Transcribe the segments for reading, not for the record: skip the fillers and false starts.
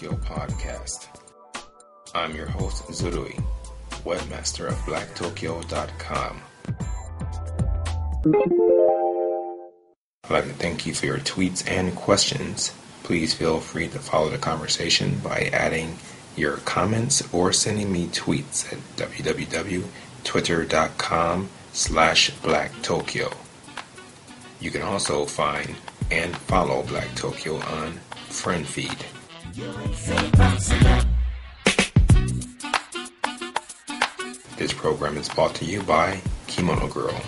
Tokyo podcast. I'm your host, Zurui, webmaster of blacktokyo.com. I'd like to thank you for your tweets and questions. Please feel free to follow the conversation by adding your comments or sending me tweets at www.twitter.com/blacktokyo. You can also find and follow Black Tokyo on Friend Feed. This program is brought to you by Kimono Girl.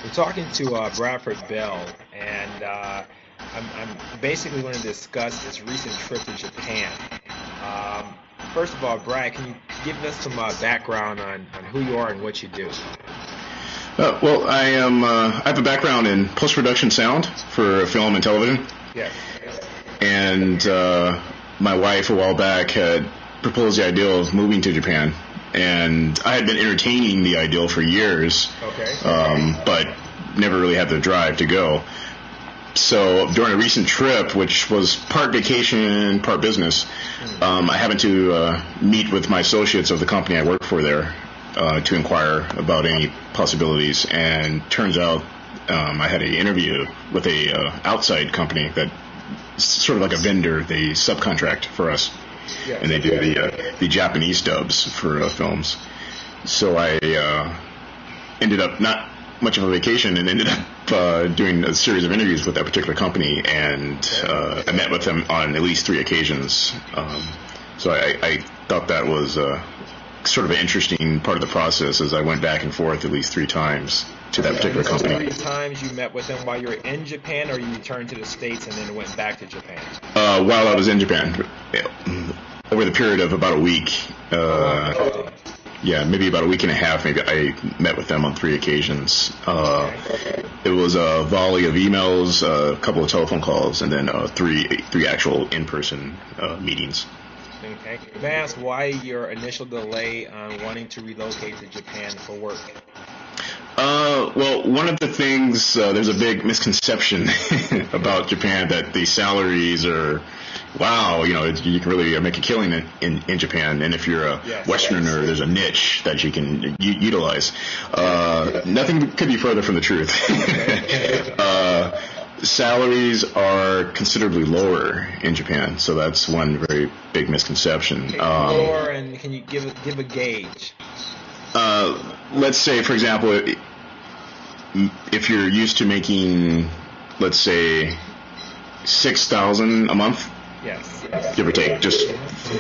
We're talking to Bradford Bell, and I'm basically going to discuss his recent trip to Japan. First of all, Brad, can you give us some background on who you are and what you do? Well, I have a background in post-production sound for film and television. Yes. And my wife, a while back, had proposed the idea of moving to Japan. And I had been entertaining the ideal for years, but never really had the drive to go. So during a recent trip, which was part vacation, part business, I happened to meet with my associates of the company I work for there to inquire about any possibilities. And turns out I had an interview with a outside company that sort of like a vendor. They subcontract for us. Yes. And they do the Japanese dubs for films. So I ended up not much of a vacation and ended up doing a series of interviews with that particular company, and I met with them on at least 3 occasions. So I thought that was sort of an interesting part of the process, as I went back and forth at least 3 times to that particular company. 3 times you met with them while you were in Japan, or you returned to the States and then went back to Japan? While I was in Japan, over the period of about a week. Yeah, maybe about a week and a half. Maybe I met with them on 3 occasions. It was a volley of emails, a couple of telephone calls, and then 3 actual in-person meetings. Okay. May I ask why your initial delay on wanting to relocate to Japan for work? Well, one of the things, there's a big misconception about Japan that the salaries are, wow, you can really make a killing in Japan. And if you're a Westerner, there's a niche that you can utilize. Nothing could be further from the truth. Salaries are considerably lower in Japan, so that's one very big misconception. Okay, lower, and can you give a gauge? Let's say, for example, if you're used to making, let's say, $6,000 a month, yes, give or take, just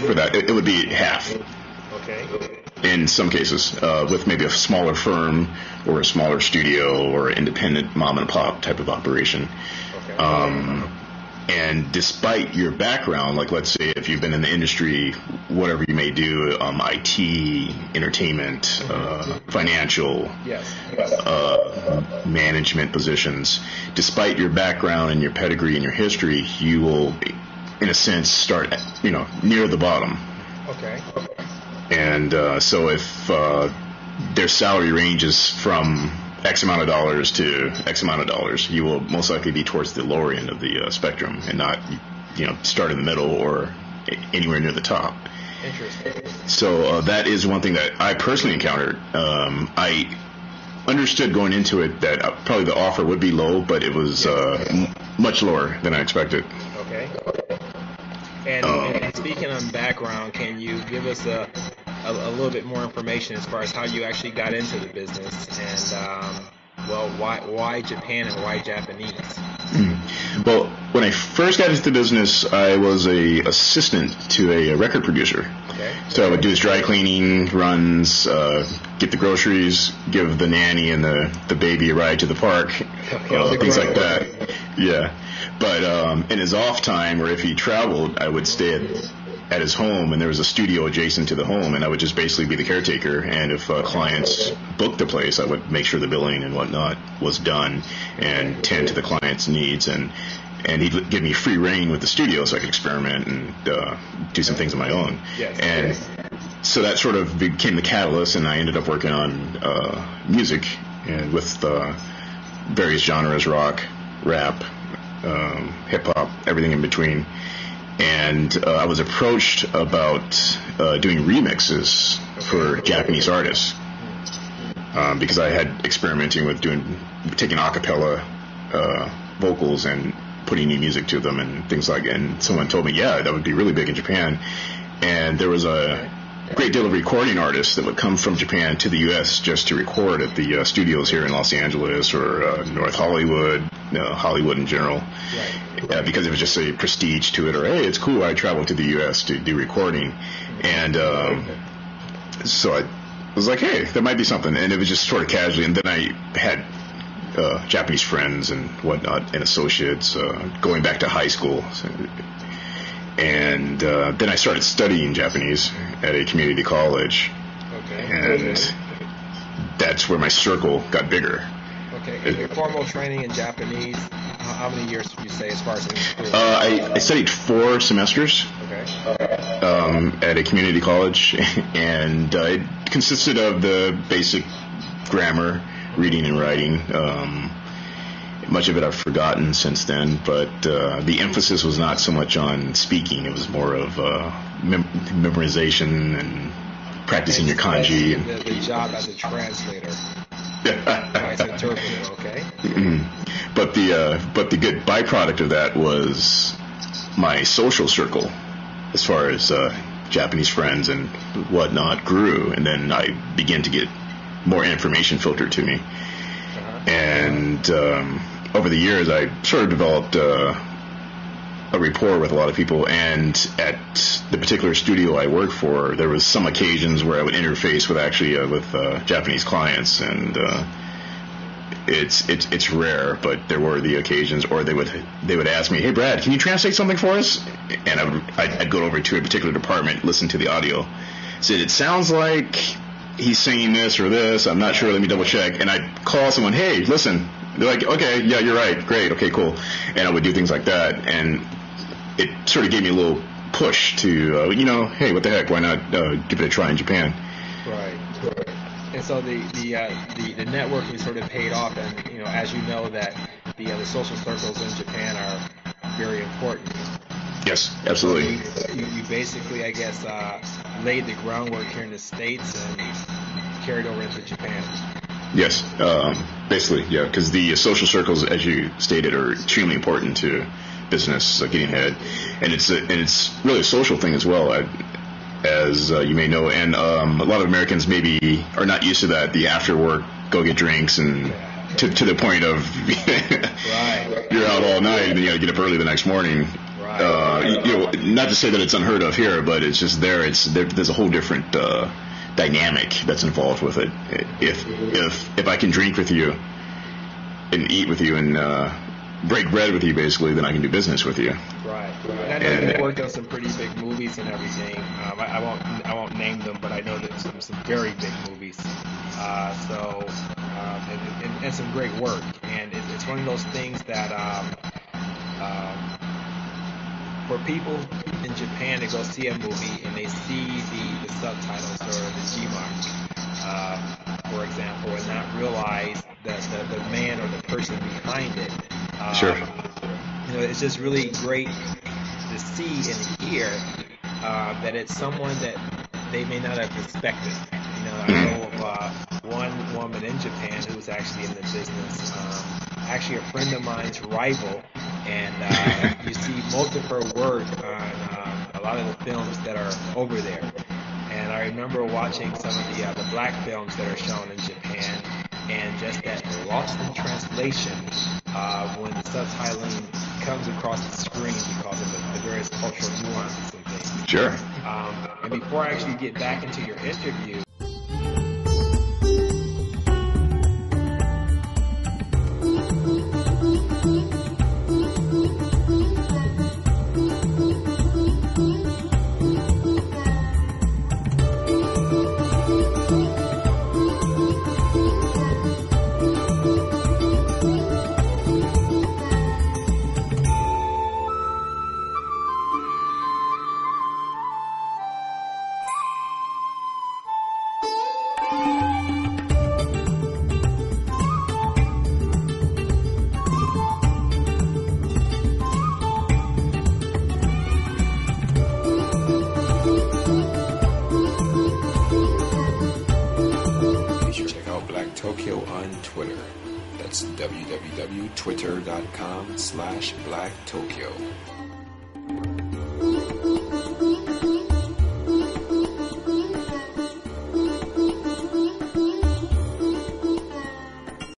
for that, it would be half. Okay. In some cases, with maybe a smaller firm or a smaller studio or independent mom and pop type of operation. Okay. And despite your background, like let's say if you've been in the industry, whatever you may do, IT, entertainment, financial, management positions, despite your background and your pedigree and your history, you will, in a sense, start, near the bottom. Okay. And so if their salary ranges from X amount of dollars to X amount of dollars, you will most likely be towards the lower end of the spectrum and not, start in the middle or anywhere near the top. Interesting. So that is one thing that I personally encountered. I understood going into it that probably the offer would be low, but it was much lower than I expected. Okay. And speaking on background, can you give us a little bit more information as far as how you actually got into the business, and why Japan and why Japanese? Well, when I first got into the business, I was a assistant to a record producer. Okay. So I would do his dry cleaning runs, get the groceries, give the nanny and the baby a ride to the park, things like that. Yeah. But in his off time, or if he traveled, I would stay at his home, and there was a studio adjacent to the home, and I would just basically be the caretaker. And if clients booked the place, I would make sure the billing and whatnot was done and tend to the client's needs. And he'd give me free reign with the studio so I could experiment and do some things on my own. Yes. And so that sort of became the catalyst, and I ended up working on music and with various genres, rock, rap, hip hop, everything in between. And I was approached about doing remixes for Japanese artists because I had experimenting with taking a cappella vocals and putting new music to them and things like that. And someone told me, yeah, that would be really big in Japan. And there was a great deal of recording artists that would come from Japan to the U.S. just to record at the studios here in Los Angeles or North Hollywood, Hollywood in general, because it was just a prestige to it, or hey, it's cool, I travel to the U.S. to do recording. And so I was like, hey, that might be something. And it was just sort of casually. And then I had Japanese friends and whatnot and associates going back to high school. And then I started studying Japanese at a community college. Okay. And that's where my circle got bigger. Okay. And your formal training in Japanese, how many years would you say as far as in school? I studied 4 semesters. Okay. At a community college, and it consisted of the basic grammar, reading and writing. Much of it I've forgotten since then, but the emphasis was not so much on speaking. It was more of memorization and practicing your kanji. And the job as a translator. As an interpreter, okay? Mm-hmm. But the good byproduct of that was my social circle, as far as Japanese friends and whatnot, grew, and then I began to get more information filtered to me. And over the years, I sort of developed a rapport with a lot of people. And at the particular studio I worked for, there was some occasions where I would interface with Japanese clients, and it's rare, but there were the occasions, or they would ask me, "Hey, Brad, can you translate something for us?" And I'd go over to a particular department, listen to the audio, said, "It sounds like he's saying this or this, I'm not sure, let me double check." And I'd call someone, "Hey, listen." They're like, "Okay, yeah, you're right, great, okay, cool." And I would do things like that, and it sort of gave me a little push to, hey, what the heck, why not give it a try in Japan? Right. And so the networking sort of paid off, and as you know, that the social circles in Japan are very important. Yes, absolutely. You basically, I guess, laid the groundwork here in the States and carried over into Japan. Yes, basically, yeah, because the social circles, as you stated, are extremely important to business getting ahead, and it's really a social thing as well, as you may know, and a lot of Americans maybe are not used to that. The after work, go get drinks, and to the point of you're out all night and then you got to get up early the next morning. Not to say that it's unheard of here, but it's just there's a whole different dynamic that's involved with it. If I can drink with you and eat with you and break bread with you, basically, then I can do business with you. Right. And I know you've worked on some pretty big movies and everything. I won't name them, but I know that some very big movies. And some great work. And it's one of those things that for people in Japan to go see a movie and they see the subtitles or the G-mark, for example, and not realize that the man or the person behind it. Sure. It's just really great to see and hear that it's someone that they may not have expected. I know of one woman in Japan who was actually in the business, actually a friend of mine's rival, and you see most of her work on a lot of the films that are over there. And I remember watching some of the black films that are shown in Japan, and just that lost in translation when the subtitling comes across the screen because of the various cultural nuances and things. Sure. And before I actually get back into your interview, That's www.twitter.com/blacktokyo.